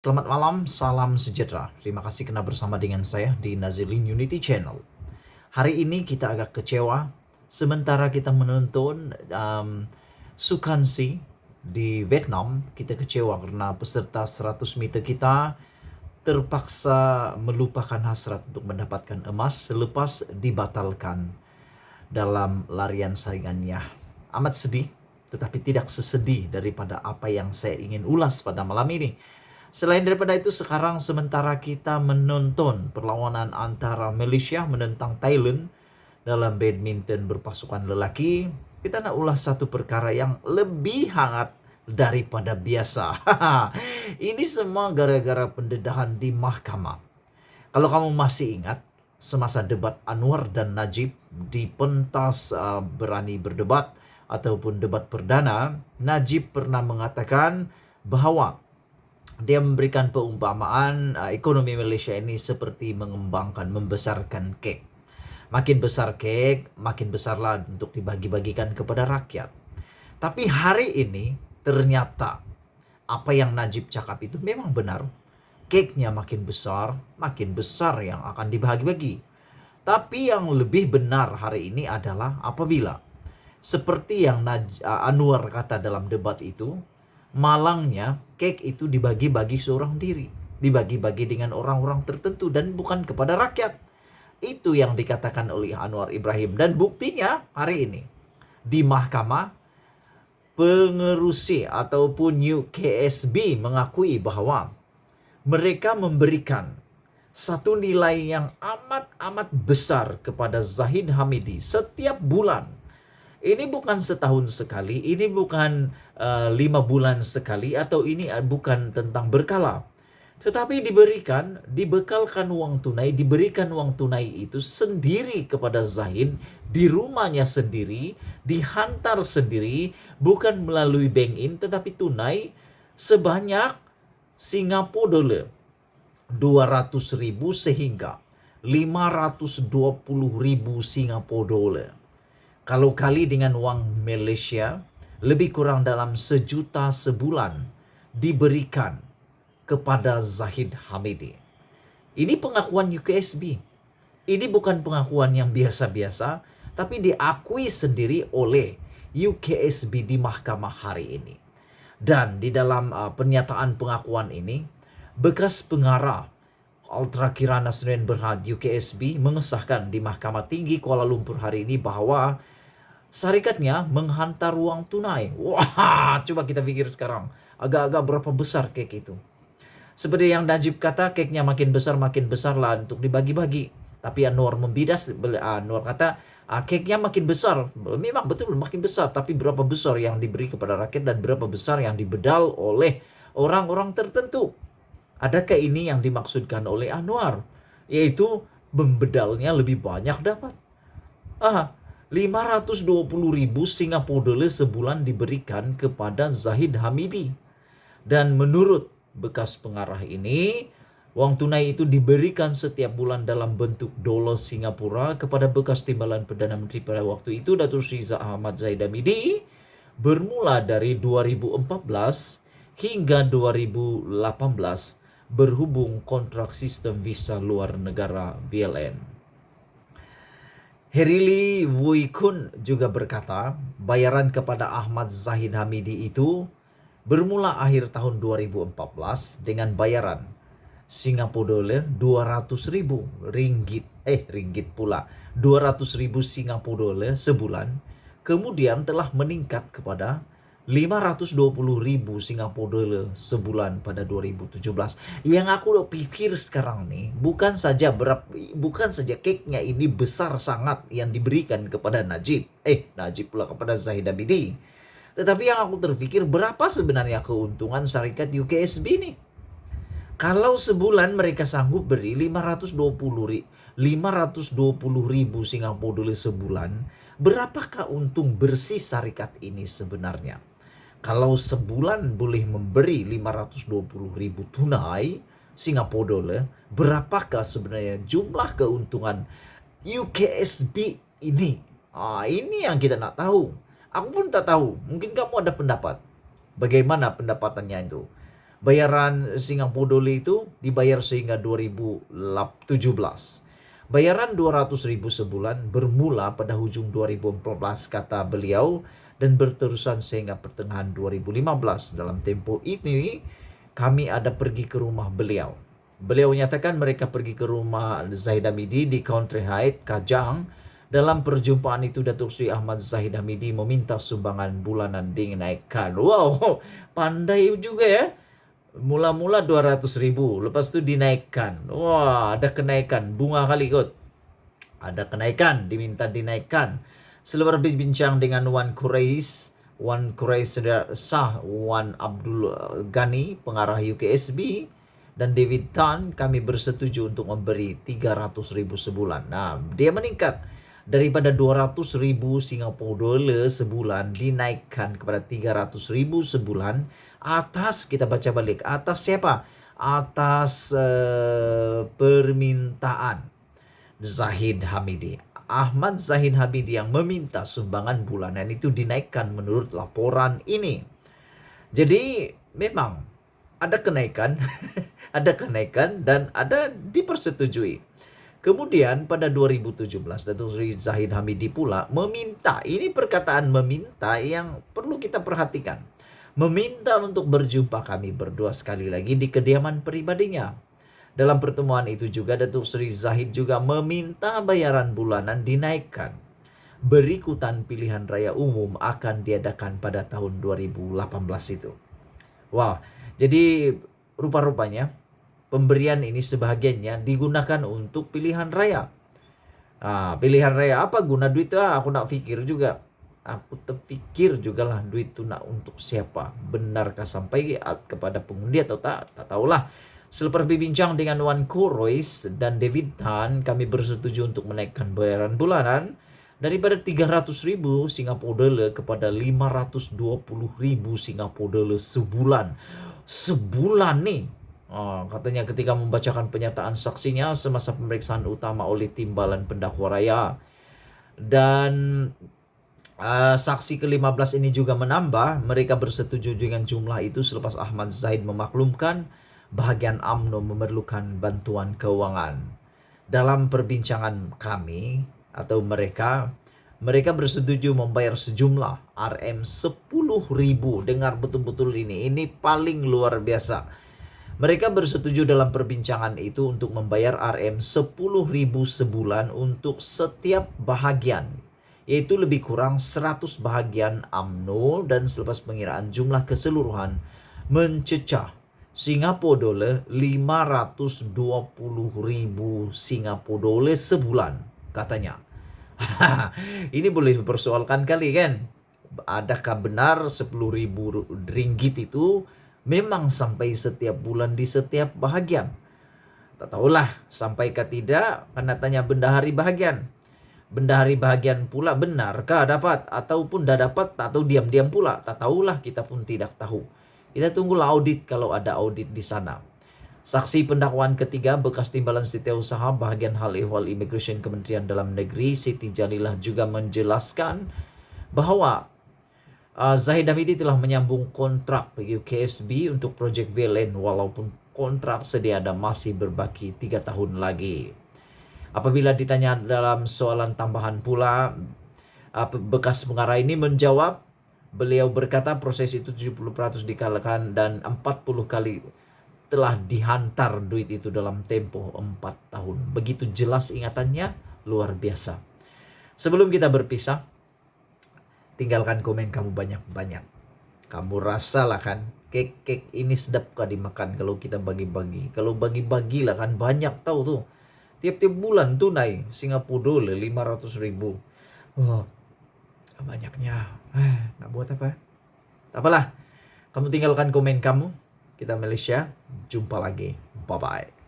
Selamat malam, salam sejahtera. Terima kasih kena bersama dengan saya di Nazilin Unity Channel. Hari ini kita agak kecewa sementara kita menonton Sukansi di Vietnam. Kita kecewa karena peserta 100 meter kita terpaksa melupakan hasrat untuk mendapatkan emas selepas dibatalkan dalam larian saingannya. Amat sedih, tetapi tidak sesedih daripada apa yang saya ingin ulas pada malam ini. Selain daripada itu, sekarang sementara kita menonton perlawanan antara Malaysia menentang Thailand dalam badminton berpasukan lelaki, kita nak ulas satu perkara yang lebih hangat daripada biasa. Ini semua gara-gara pendedahan di mahkamah. Kalau kamu masih ingat, semasa debat Anwar dan Najib di pentas berani berdebat ataupun debat perdana, Najib pernah mengatakan bahwa dia memberikan perumpamaan ekonomi Malaysia ini seperti membesarkan kek. Makin besar kek, makin besarlah untuk dibagi-bagikan kepada rakyat. Tapi hari ini ternyata apa yang Najib cakap itu memang benar. Keknya makin besar yang akan dibagi-bagi. Tapi yang lebih benar hari ini adalah apabila seperti yang Anwar kata dalam debat itu, malangnya kek itu dibagi-bagi seorang diri, dibagi-bagi dengan orang-orang tertentu dan bukan kepada rakyat. Itu yang dikatakan oleh Anwar Ibrahim, dan buktinya hari ini di mahkamah pengerusi ataupun UKSB mengakui bahwa mereka memberikan satu nilai yang amat besar kepada Zahid Hamidi setiap bulan. Ini bukan setahun sekali, ini bukan 5 bulan sekali, atau ini bukan tentang berkala. Tetapi diberikan uang tunai itu sendiri kepada Zahid, di rumahnya sendiri, dihantar sendiri, bukan melalui bank in, tetapi tunai sebanyak Singapura dolar 200.000 sehingga 520.000 Singapura dolar. Kalau kali dengan uang Malaysia, lebih kurang dalam 1 juta sebulan diberikan kepada Zahid Hamidi. Ini pengakuan UKSB. Ini bukan pengakuan yang biasa-biasa, tapi diakui sendiri oleh UKSB di mahkamah hari ini. Dan di dalam pernyataan pengakuan ini, bekas pengarah Ultra Kirana Sdn Bhd UKSB mengesahkan di Mahkamah Tinggi Kuala Lumpur hari ini bahwa syarikatnya menghantar uang tunai. Wah, coba kita pikir sekarang. Agak-agak berapa besar kek itu. Seperti yang Najib kata, keknya makin besar lah untuk dibagi-bagi. Tapi Anwar membidas, Anwar kata, keknya makin besar. Memang betul makin besar, tapi berapa besar yang diberi kepada rakyat dan berapa besar yang dibedal oleh orang-orang tertentu. Adakah ini yang dimaksudkan oleh Anwar? Yaitu membedalnya lebih banyak dapat. 520.000 Singapura dolar sebulan diberikan kepada Zahid Hamidi. Dan menurut bekas pengarah ini, uang tunai itu diberikan setiap bulan dalam bentuk dolar Singapura kepada bekas timbalan Perdana Menteri pada waktu itu, Datuk Seri Ahmad Zahid Hamidi, bermula dari 2014 hingga 2018 berhubung kontrak sistem visa luar negara VLN. Herili Wuikun juga berkata, bayaran kepada Ahmad Zahid Hamidi itu bermula akhir tahun 2014 dengan bayaran Singapura dolar 200.000 ringgit pula 200.000 Singapura dolar sebulan, kemudian telah meningkat kepada 520.000 Singapura dolar sebulan pada 2017. Yang aku pikir sekarang nih, bukan saja keknya ini besar sangat yang diberikan kepada Najib pula kepada Zahid Hamidi. Tetapi yang aku terpikir, berapa sebenarnya keuntungan syarikat UKSB nih? Kalau sebulan mereka sanggup beri 520.000 Singapura dolar sebulan, berapakah untung bersih syarikat ini sebenarnya? Kalau sebulan boleh memberi 520.000 tunai Singapura dolar, berapakah sebenarnya jumlah keuntungan UKSB ini? Ini yang kita nak tahu. Aku pun tak tahu. Mungkin kamu ada pendapat. Bagaimana pendapatannya itu? Bayaran Singapura dolar itu dibayar sehingga 2017. Bayaran 200.000 sebulan bermula pada hujung 2014 kata beliau dan berterusan sehingga pertengahan 2015. Dalam tempo ini kami ada pergi ke rumah beliau. Beliau menyatakan mereka pergi ke rumah Zahid Hamidi di Country Heights, Kajang. Dalam perjumpaan itu Datuk Seri Ahmad Zahid Hamidi meminta sumbangan bulanan dinaikkan. Wow, pandai juga ya. Mula-mula 200.000, lepas itu dinaikkan. Wah, ada kenaikan. Bunga kali kot. Ada kenaikan, diminta dinaikkan. Selepas berbincang dengan Wan Quraish Shah, Wan Abdul Ghani, pengarah UKSB, dan David Tan, kami bersetuju untuk memberi 300.000 sebulan. Nah, dia meningkat daripada 200.000 Singapura dolar sebulan dinaikkan kepada 300.000 sebulan. Atas, kita baca balik, atas siapa? Atas permintaan Zahid Hamidi. Ahmad Zahid Hamidi yang meminta sumbangan bulanan itu dinaikkan menurut laporan ini. Jadi memang ada kenaikan, ada kenaikan dan ada dipersetujui. Kemudian pada 2017 Datuk Seri Zahid Hamidi pula meminta, ini perkataan meminta yang perlu kita perhatikan. Meminta untuk berjumpa kami berdua sekali lagi di kediaman pribadinya. Dalam pertemuan itu juga Datuk Seri Zahid juga meminta bayaran bulanan dinaikkan. Berikutan pilihan raya umum akan diadakan pada tahun 2018 itu. Wah, jadi rupa-rupanya pemberian ini sebahagiannya digunakan untuk pilihan raya. Pilihan raya apa guna duit itu? Aku nak pikir juga. Aku terpikir juga lah duit itu nak untuk siapa. Benarkah sampai kepada pengundi atau tak? Tak tahulah. Selepas berbincang dengan Wan Quraish dan David Tan, kami bersetuju untuk menaikkan bayaran bulanan daripada 300.000 Singapura dolar kepada 520.000 Singapura dolar sebulan. Sebulan nih. Katanya ketika membacakan pernyataan saksinya semasa pemeriksaan utama oleh Timbalan Pendakwa Raya. Dan saksi ke-15 ini juga menambah, mereka bersetuju dengan jumlah itu selepas Ahmad Zahid memaklumkan bahagian UMNO memerlukan bantuan keuangan. Dalam perbincangan kami atau mereka bersetuju membayar sejumlah RM10.000. Dengar betul-betul ini paling luar biasa. Mereka bersetuju dalam perbincangan itu untuk membayar RM10.000 sebulan untuk setiap bahagian, yaitu lebih kurang 100 bahagian UMNO, dan selepas pengiraan jumlah keseluruhan mencecah Singapura dolar 520.000 Singapura dolar sebulan katanya. Ini boleh dipersoalkan kali kan? Adakah benar 10.000 ringgit itu memang sampai setiap bulan di setiap bahagian? Tak tahulah sampai ke tidak, karena tanya bendahari bahagian. Bendahari bahagian pula benarkah dapat ataupun dah dapat atau diam-diam pula. Tak tahulah, kita pun tidak tahu. Kita tunggulah audit kalau ada audit di sana. Saksi pendakwaan ketiga bekas Timbalan Setiausaha bahagian hal ehwal imigresen Kementerian Dalam Negeri Siti Jalilah juga menjelaskan bahawa Zahid Hamidi telah menyambung kontrak bagi UKSB untuk projek VLN walaupun kontrak sedia ada masih berbaki 3 tahun lagi. Apabila ditanya dalam soalan tambahan pula, bekas pengarah ini menjawab, beliau berkata proses itu 70% dikalahkan dan 40 kali telah dihantar duit itu dalam tempo 4 tahun. Begitu jelas ingatannya, luar biasa. Sebelum kita berpisah, tinggalkan komen kamu banyak-banyak. Kamu rasalah kan, kek ini sedap kah dimakan kalau kita bagi-bagi. Kalau bagi-bagi lah kan banyak tahu tuh. Tiap-tiap bulan tunai Singapura dolar 500.000. Oh, banyaknya. Nak buat apa? Tak apalah. Kamu tinggalkan komen kamu. Kita Malaysia. Jumpa lagi. Bye-bye.